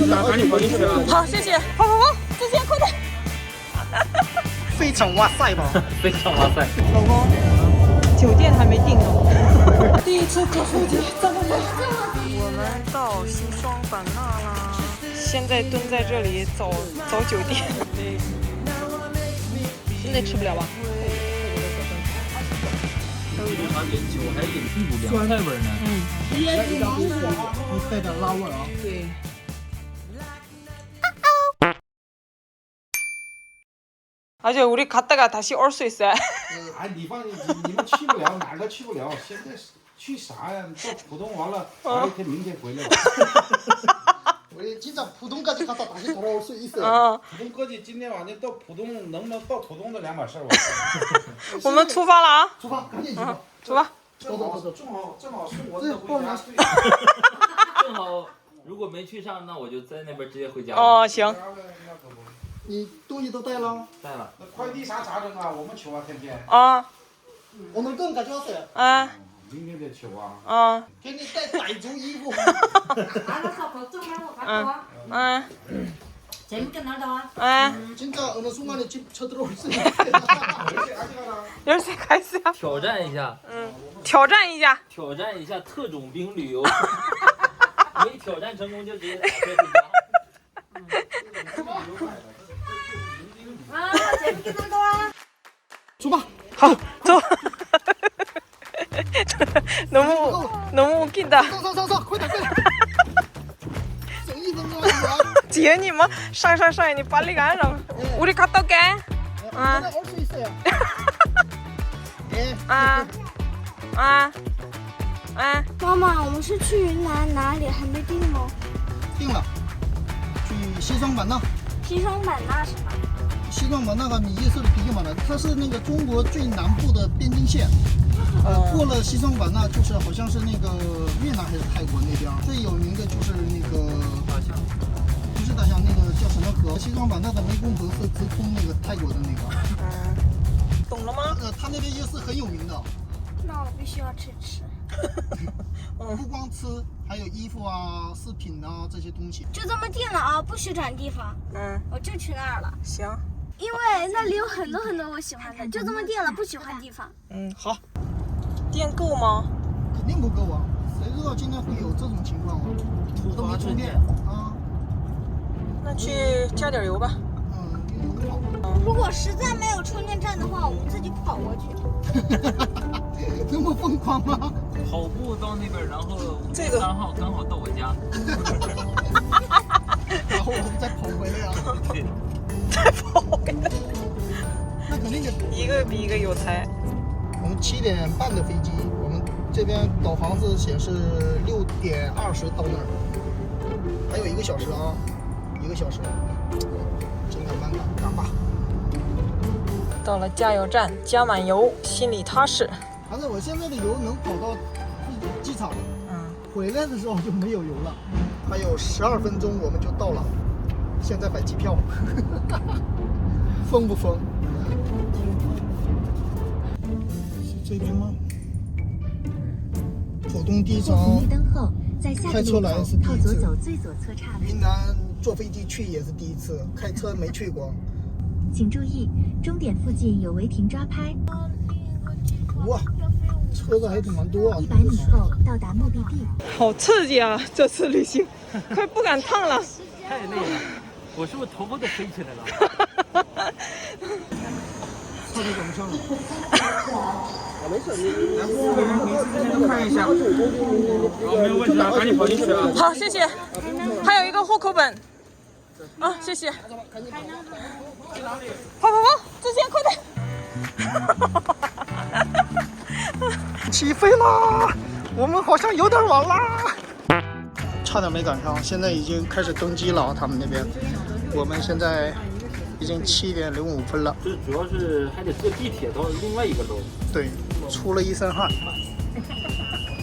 去啊，赶紧跑进去啊！好，谢谢，跑，志坚，快点！非常哇塞吧？非常哇塞！老公，酒店还没订呢。第一次坐飞机这么累。我们到西双版纳啦，现在蹲在这里找酒店。现在吃不了吧？酒还有一股凉菜味呢。会带点辣味啊。对。而且우리 갔다가 다시 올 수 있어요. 哎，你放心，你们去不了，哪儿都去不了。现在去啥呀？到浦东完了，一天明天回来。 우리 진짜 부동까지 갔다 다시 돌아올 수 있어요. 浦东过去，今天晚上到浦东，能不能到浦东的两码事儿。我们出发了啊！出发，赶紧出发，出发。正好送我这回家。正好，如果没去上，那我就在那边直接回家。哦，行。你东西都带了？带了。那快递啥咋整啊？我们求啊，天天。啊。오늘은 가져왔어요. 啊。 明天得求啊。啊。给你带傣族衣服。 알았어, 걱정 말고 갖고 와. 재밌게 놀다 와. 진짜 어느 순간에 집 쳐들어올 수 있어요. 열쇠 가 있어요. 挑战一下。挑战一下。挑战一下特种兵旅游。没挑战成功就直接回家。 아, 재밌게 놀다 와. 출발. 好，走。너무 웃긴다. 上，快点！省1分钟啊！ 姐，你们晒，你빨리 가라. 우리 갔다 올게. 올 수 있어요. 예. 妈妈，我们是去云南哪里？还没定吗？定了，去西双版纳。西双版纳是吧？西双版纳米夜色的되게 많아，它是那个中国最南部的边境线。过了西双版纳就是好像是那个越南还是泰国那边，最有名的就是那个大象，不是大象，那个叫什么河？西双版纳的湄公河是直通那个泰国的那个。懂了吗？它那边夜市很有名的。那我必须要吃。不光吃，还有衣服啊、饰品啊这些东西。就这么定了啊，不许转地方。我就去那儿了。行。因为那里有很多我喜欢的，就这么定了，不许换地方。好。电够吗？肯定不够啊！谁知道今天会有这种情况啊？都没充电啊！那去加点油吧。如果实在没有充电站的话，我们自己跑过去。那么疯狂吗？跑步到那边，然后这个3号刚好到我家。然后我们再跑回来啊！对，再跑回来。那肯定得一个比一个有才。我们7点半的飞机，我们这边导航是显示6点20到那儿，还有1个小时啊，1个小时，紧赶慢赶吧。到了加油站，加满油，心里踏实。反正我现在的油能跑到机场，回来的时候就没有油了。还有12分钟我们就到了，现在买机票，疯不疯？是这边吗？浦东机场开车来是第一次，云南坐飞机去也是第一次，开车没去过。请注意，终点附近有违停抓拍。哇，车子还挺蛮多啊！ 100米后到达目的地。好刺激啊！这次旅行，快不敢烫了。太累了，我是不是头发都飞起来了？车子怎么上了？没事，你之前都看一下。没有问题啊，赶紧跑进去啊！好，谢谢。还有一个户口本。谢谢。跑，志坚，快点！起飞啦！我们好像有点晚啦，差点没赶上。现在已经开始登机了，他们那边。我们现在已经7点05分了。这主要是还得坐地铁到另外一个楼。对，出了一身汗。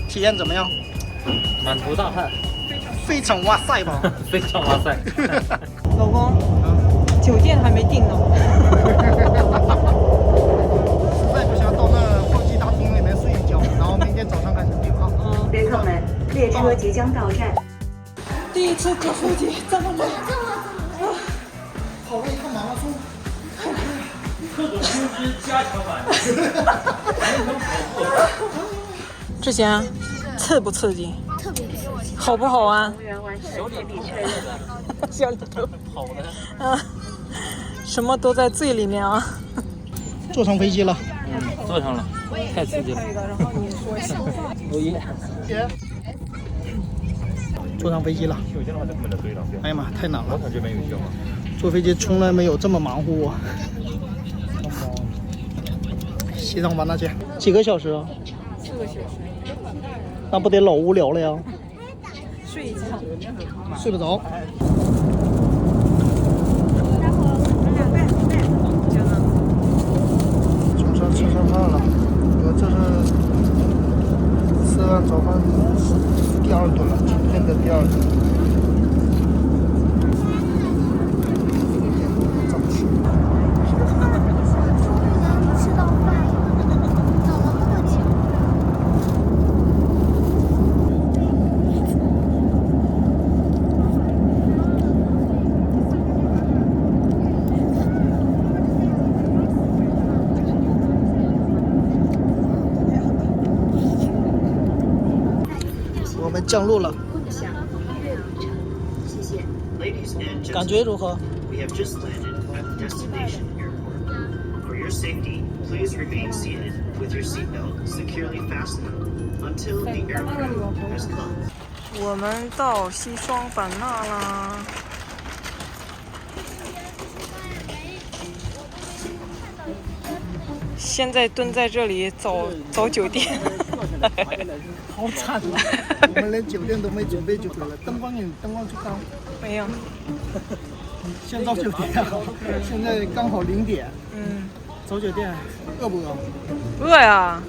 体验怎么样？满头大汗。非常哇塞吧？非常哇塞。老公，酒店还没订呢。实在不想到那候机大厅里面睡一觉，然后明天早上开始订啊。旅客们，列车即将到站。第一次坐飞机这么累，跑了一趟马拉松。特种军之加强版。之前刺不刺激？特别刺激。好不好玩？小李头小里头，跑的。嗯，什么都在最里面啊。坐上飞机了。坐上了，太刺激了。然后你说录音。坐上飞机了。哎呀妈，太难了。坐飞机从来没有这么忙活过。西双版纳去几个小时啊？4个小时。那不得老无聊了呀？睡一觉，睡得着。中餐吃上饭了，我这是吃完早饭第2顿了，今天的第2顿。早吃。吃到饭，等了那么久。我们降落了，感觉如何？ We have just landed at the destination airport. For your safety, please remain seated with your seatbelt securely fastened until the aircraft has come. 我们到西双版纳啦。现在蹲在这里找酒店，好惨啊！我们连酒店都没准备就得了，灯光就刚没有。先找酒店啊！现在刚好0点。嗯，找酒店，饿不饿？饿呀。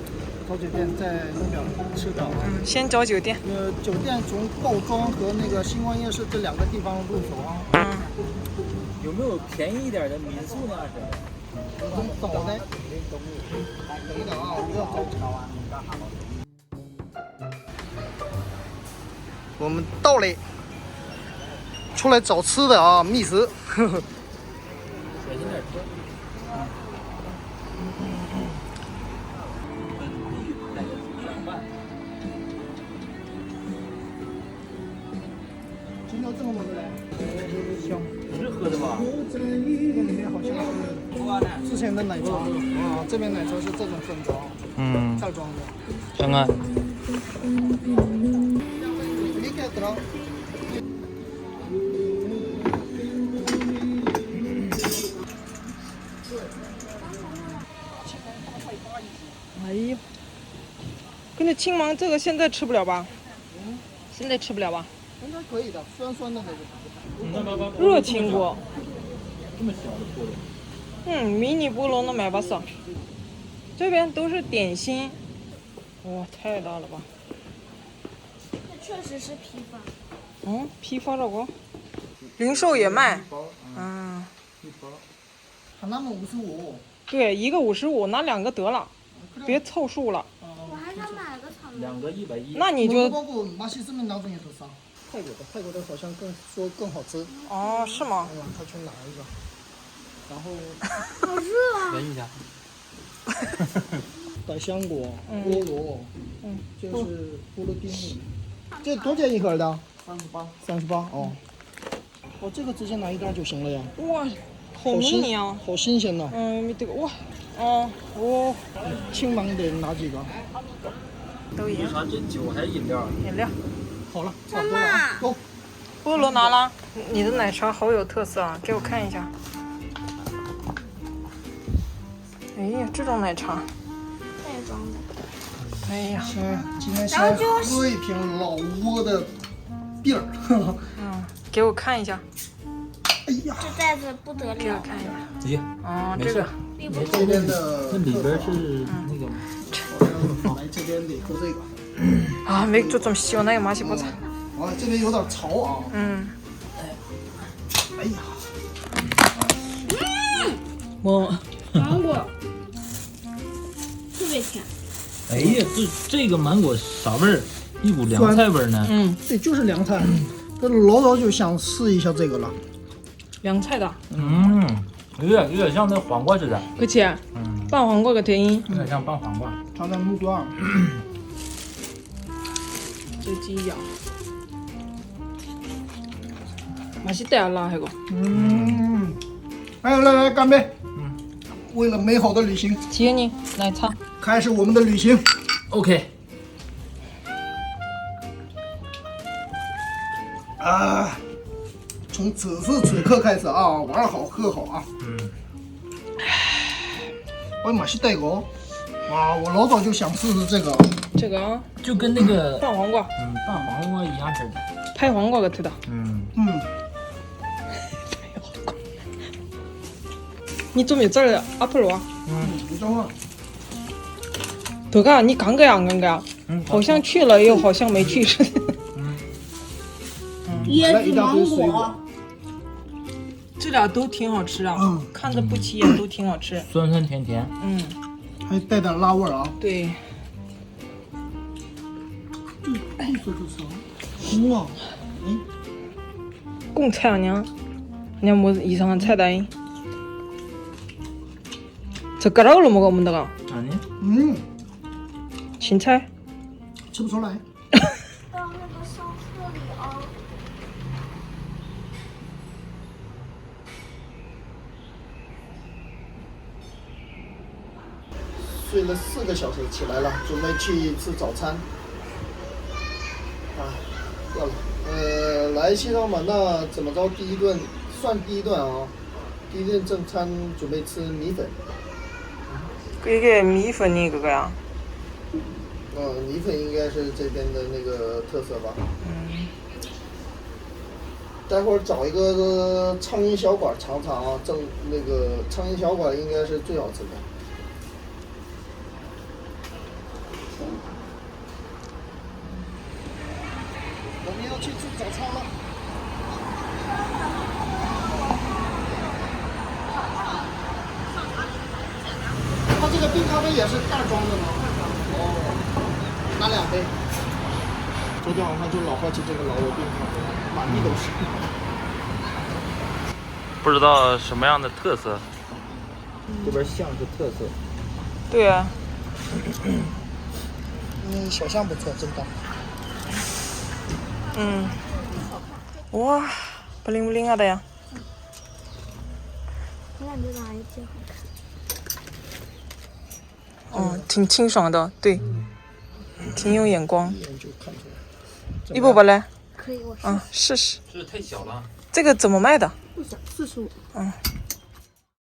找酒店在弄点吃的。嗯，先找酒店。酒店从鲍庄和那个星光夜市这2个地方入手啊。嗯。有没有便宜一点的民宿呢？找的。等等啊，不要找。我们到了，出来找吃的啊，觅食。呵呵。今天这么多人，香。是喝的吧？这里面好像是之前的奶茶啊，这边奶茶是这种粉装，袋装的。看看。你看得到？哎呦，跟着青芒这个现在吃不了吧？现在吃不了吧？应该可以的，酸酸的那个。热青果。这么小的菠萝。嗯，迷你菠萝能买把少。这边都是点心。哇，太大了吧！那确实是批发。嗯，批发的哦。零售也卖。嗯。他那么55。对，一个55，拿2个得了，别凑数了。我还想买个草莓。 2个110。那你就。泰国的好像更好吃。哦，是吗？他去拿一个，然后。好热啊！闻一下。百香果、菠萝，就是菠萝丁。这多少钱一盒的？38。哦。我这个直接拿1袋就行了呀。哇，好迷你啊！好新鲜呐。没这个哇，哦。青芒得拿几个？都一样。这酒还是饮料？饮料。好了，差不多了。走。菠萝拿了。你的奶茶好有特色啊，给我看一下。哎呀，这种奶茶。袋装的。哎呀。今天先喝一瓶老挝的地儿。给我看一下。哎呀，这袋子不得了。给我看一下。咦。哦，这个。这边的。那里边是那个吗？来这边得喝这个。啊，没就这么香，那个马西不菜。啊，这边有点潮啊。哎呀。芒果。特别甜。哎呀，这个芒果啥味儿？一股凉菜味儿呢。对，就是凉菜。这老早就想试一下这个了。凉菜的，有点像那黄瓜似的。 그치? 빵黄瓜같아. 有点像拌黄瓜。尝尝木瓜。这鸡脚， 맛있다 라 이거. 来，干杯！为了美好的旅行， 지은이奶茶. 开始我们的旅行。 OK。 啊，从此时此刻开始啊，玩好喝好啊。哎，马西带狗，哇，我老早就想试试这个。这个啊，就跟那个拌黄瓜，拌黄瓜一样似的。 拍黄瓜같다. 你좀 이쪽으로 앞으로 와. 你等会儿。 德嘎，你刚个안 간 거야? 好像去了又好像没去似的。椰子芒果，这俩都挺好吃啊，看着不起眼，都挺好吃。酸酸甜甜。还带点辣味儿啊。对。这个啥？哇，贡菜 아니야? 그냥 뭐 이상한菜单. 젓가락으로 먹어 문다가. 아니? 진짜? 吃不出来。到那个上课里啊。睡了4个小时，起来了，准备去吃早餐。啊，饿了。来西双版纳怎么着？第一顿算第一顿啊，第一顿正餐准备吃米粉。 이게 미粉이 그거야? 米粉应该是这边的那个特色吧。待会儿找一个苍蝇小馆尝尝啊，那个苍蝇小馆应该是最好吃的。我们要去吃早餐了。它这个冰咖啡也是袋装的吗？哦，拿2杯。昨天晚上就老喝起这个老油冰咖啡，满地都是。不知道什么样的特色。这边像是特色。对啊。小象不错，真的。哇，bling的呀。我感觉哪一件好看？挺清爽的，对，挺有眼光。一眼就看出来。一波吧嘞？可以，我试试。这太小了。这个怎么卖的？不小，45。